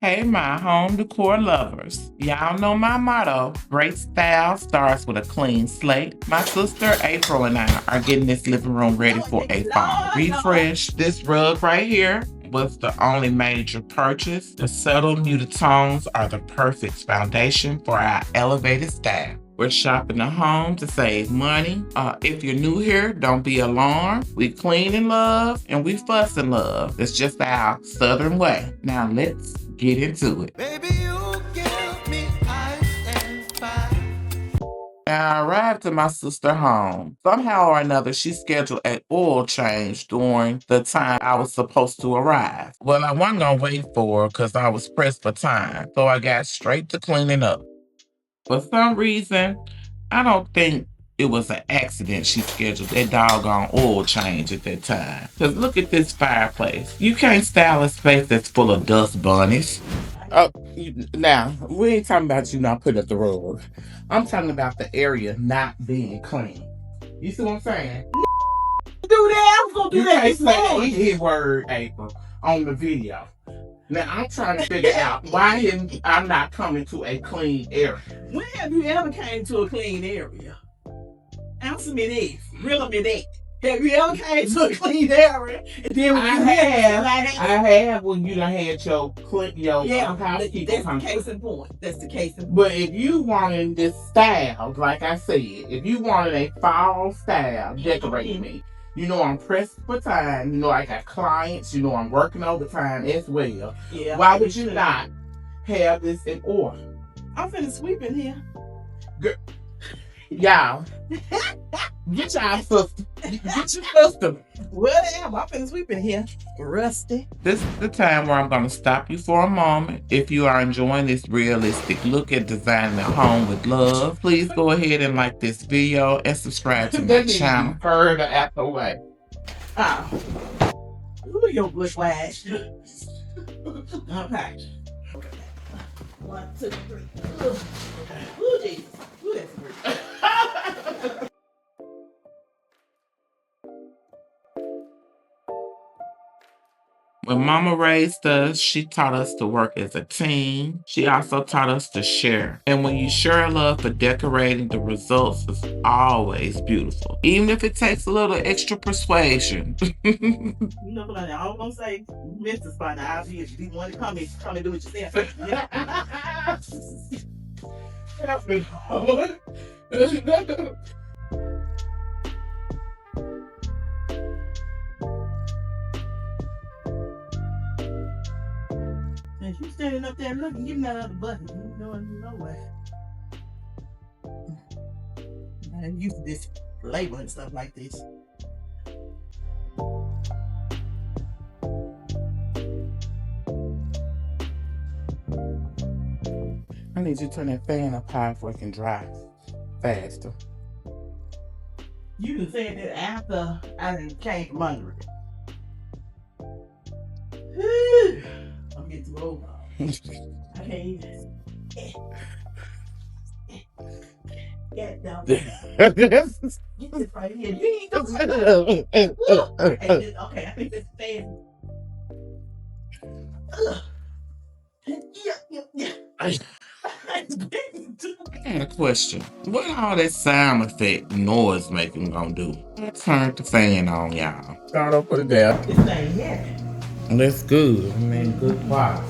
Hey, my home decor lovers. Y'all know my motto, great style starts with a clean slate. My sister April and I are getting this living room ready for a fall refresh. This rug right here was the only major purchase. The subtle muted tones are the perfect foundation for our elevated style. We're shopping the home to save money. If you're new here, don't be alarmed. We clean in love and we fuss in love. It's just our southern way. Now let's get into it. Baby, you give me ice and fire. Now, I arrived at my sister's home. Somehow or another, she scheduled an oil change during the time I was supposed to arrive. Well, I wasn't going to wait for her because I was pressed for time, so I got straight to cleaning up. For some reason, I don't think it was an accident she scheduled that doggone oil change at that time. Because look at this fireplace. You can't style a space that's full of dust bunnies. Oh, now, we ain't talking about you not putting up the rug. I'm talking about the area not being clean. You see what I'm saying? Do that. I was going to do that. You can't say his word, April, on the video. Now, I'm trying to figure out why I'm not coming to a clean area. When have you ever came to a clean area? Answer me this. Riddle me that. Have you ever came to a clean area? And then when I have when you done had your housekeeper. That's the case in point. That's the case in point. But if you wanted this style, like I said, if you wanted a fall style, decorate me. You know I'm pressed for time. You know I got clients. You know I'm working overtime as well. Yeah. Why would you not have this in order? I'm finna sweep in here. Girl, y'all, get your sister. Get your sister. Whatever. I'm finna sweep in here. Rusty. This is the time where I'm going to stop you for a moment. If you are enjoying this realistic look at designing a home with love, please go ahead and like this video and subscribe to my channel. Further out the way. Oh. Ooh, your good flash. Okay. 1, 2, 3. Ooh, Jesus. Ooh, that's great. When Mama raised us, she taught us to work as a team. She also taught us to share. And when you share a love for decorating, the results is always beautiful. Even if it takes a little extra persuasion. You know what I almost say? Mr. Spot, now you want to come and do it yourself. That's been hard. And you standing up there looking, getting that other button. You going nowhere. I'm used to this label and stuff like this. I need you to turn that fan up high so it can dry faster. You can say that after I came from under it. I'm getting too old. I can't even. Get down. Get this right here. You ain't gonna okay, I think this fan. Yeah. I got a question. What all that sound effect noise making gonna do? Turn the fan on, y'all. Don't put it down. This thing here. That's good. I mean, good quality.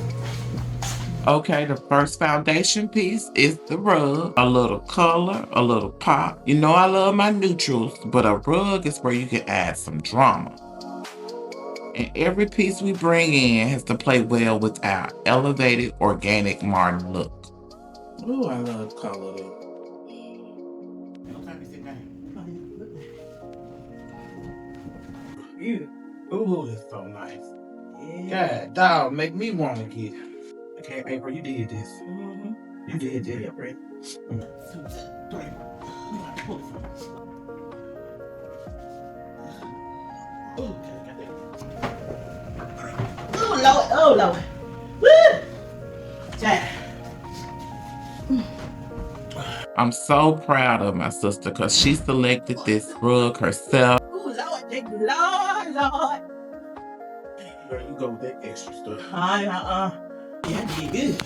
Okay, the first foundation piece is the rug. A little color, a little pop. You know I love my neutrals, but a rug is where you can add some drama. And every piece we bring in has to play well with our elevated organic modern look. Ooh, I love color. Ooh, that's so nice. Yeah. God, dog, make me want to get. Okay, April, you did this. Mm-hmm. You did this. Yeah, right. 2, 3. Oh, Lord. Oh, Lord. Woo! Jack. I'm so proud of my sister because she selected this rug herself. Oh, Lord. Thank you, Lord. Girl, you go with that extra stuff. Yeah, I did good.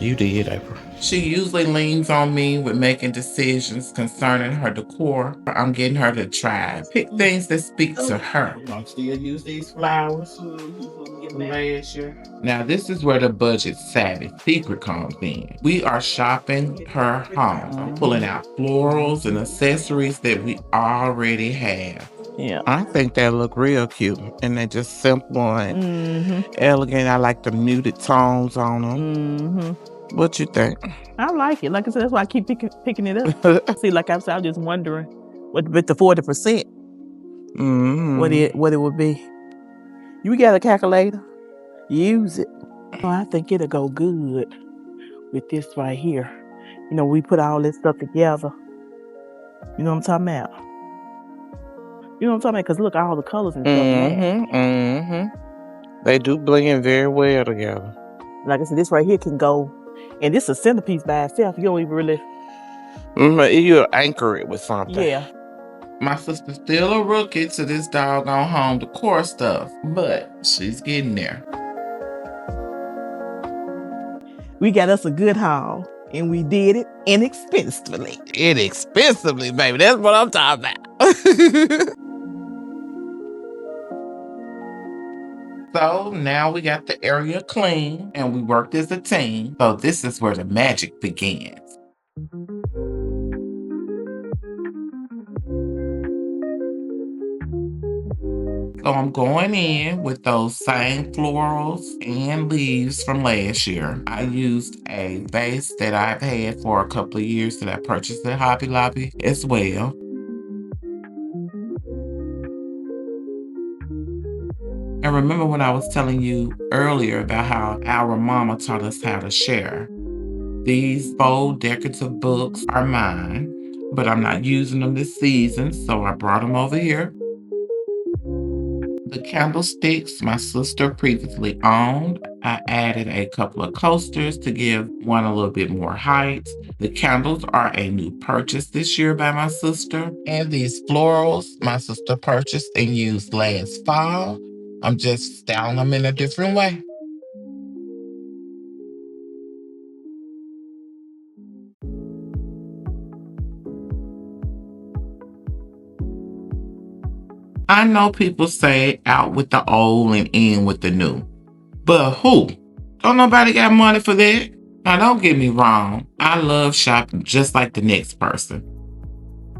You did, April. She usually leans on me with making decisions concerning her decor. I'm getting her to try pick things that speak to her. I'm still use these flowers from last year. Now, this is where the budget savvy secret comes in. We are shopping her home. I'm pulling out florals and accessories that we already have. Yeah. I think they look real cute, and they're just simple and elegant. I like the muted tones on them. What you think? I like it. Like I said, that's why I keep picking it up. See, like I said, I was just wondering what with the 40%, what it would be. You got a calculator? Use it. Oh, I think it'll go good with this right here. You know, we put all this stuff together. You know what I'm talking about? You know what I'm talking about? Because look, all the colors and stuff. They do blend very well together. Like I said, this right here can go, and this is a centerpiece by itself. You don't even really. You'll anchor it with something. Yeah. My sister's still a rookie to this doggone home decor stuff, but she's getting there. We got us a good haul, and we did it inexpensively. Inexpensively, baby. That's what I'm talking about. So now we got the area clean and we worked as a team. So this is where the magic begins. So I'm going in with those same florals and leaves from last year. I used a vase that I've had for a couple of years that I purchased at Hobby Lobby as well. And remember when I was telling you earlier about how our mama taught us how to share. These bold decorative books are mine, but I'm not using them this season, so I brought them over here. The candlesticks my sister previously owned. I added a couple of coasters to give one a little bit more height. The candles are a new purchase this year by my sister. And these florals my sister purchased and used last fall. I'm just styling them in a different way. I know people say out with the old and in with the new. But who? Don't nobody got money for that. Now don't get me wrong. I love shopping just like the next person.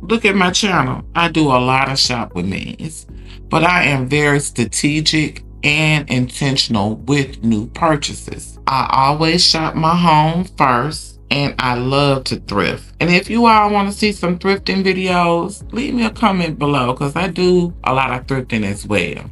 Look at my channel. I do a lot of shop with me's. But I am very strategic and intentional with new purchases. I always shop my home first, and I love to thrift. And if you all want to see some thrifting videos, leave me a comment below because I do a lot of thrifting as well.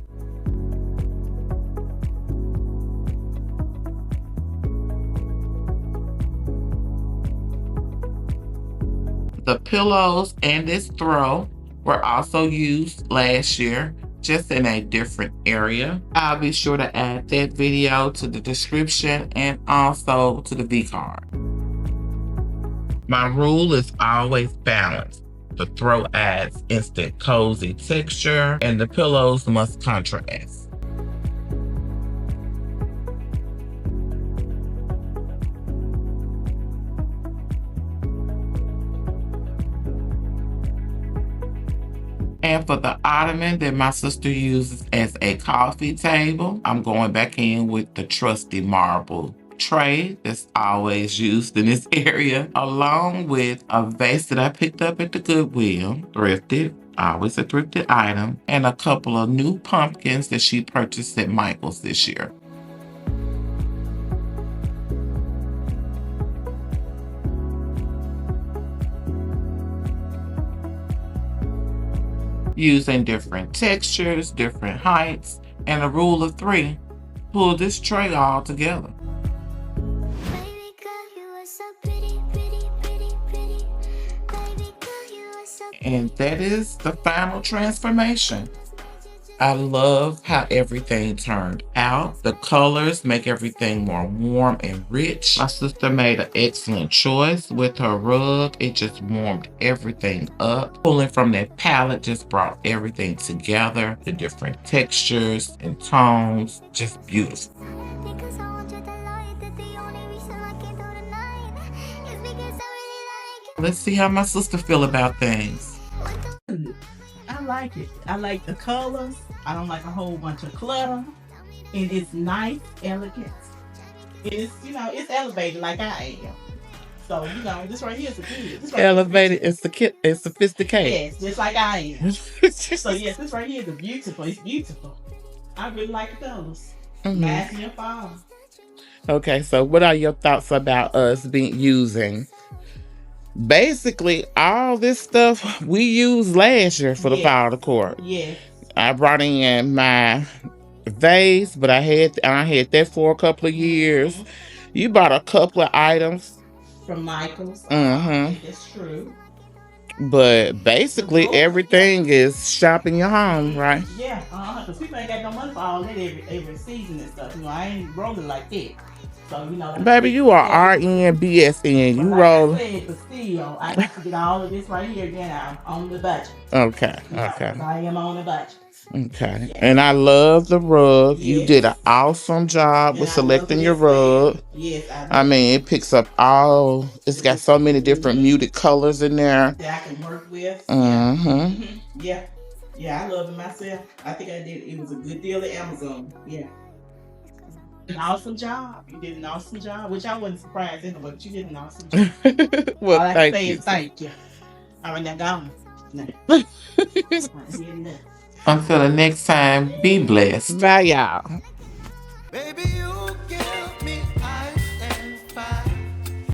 The pillows and this throw were also used last year, just in a different area. I'll be sure to add that video to the description and also to the V-card. My rule is always balance. The throw adds instant cozy texture and the pillows must contrast. And for the ottoman that my sister uses as a coffee table, I'm going back in with the trusty marble tray that's always used in this area, along with a vase that I picked up at the Goodwill, thrifted, always a thrifted item, and a couple of new pumpkins that she purchased at Michael's this year. Using different textures, different heights, and a rule of 3, pull this tray all together. And that is the final transformation. I love how everything turned out. The colors make everything more warm and rich. My sister made an excellent choice with her rug. It just warmed everything up. Pulling from that palette just brought everything together. The different textures and tones, just beautiful. Let's see how my sister feel about things. I like it. I like the colors. I don't like a whole bunch of clutter. And it's nice, elegant. And it's, it's elevated like I am. So, this right here is a good. This right Elevated and sophisticated. Yes, just like I am. So, yes, this right here is beautiful. It's beautiful. I really like the colors. Reminds me of fall. Okay, so what are your thoughts about us using? Basically, all this stuff we used last year for the fall decor. Yes. I brought in my vase, but I had that for a couple of years. You bought a couple of items from Michael's. That's true. But basically, everything is shopping your home, right? Yeah, because people ain't got no money for all that every season and stuff. I ain't rolling like that. So, baby, you are RN, BSN. You roll. Like I said, but still, I got to get all of this right here again. I'm on the budget. Okay. I am on the budget. Okay. Yeah. And I love the rug. Yes. You did an awesome job with selecting your rug. Yes. I mean, it picks up it's got so many different muted colors in there. That I can work with. Yeah. Yeah, I love it myself. I think I did. It was a good deal at Amazon. Yeah. An awesome job. You did an awesome job, which I wasn't surprised anyway, but you did an awesome job. Well, all I can say is thank you. All right, now go on. Until the next time, be blessed. Bye, y'all. Baby,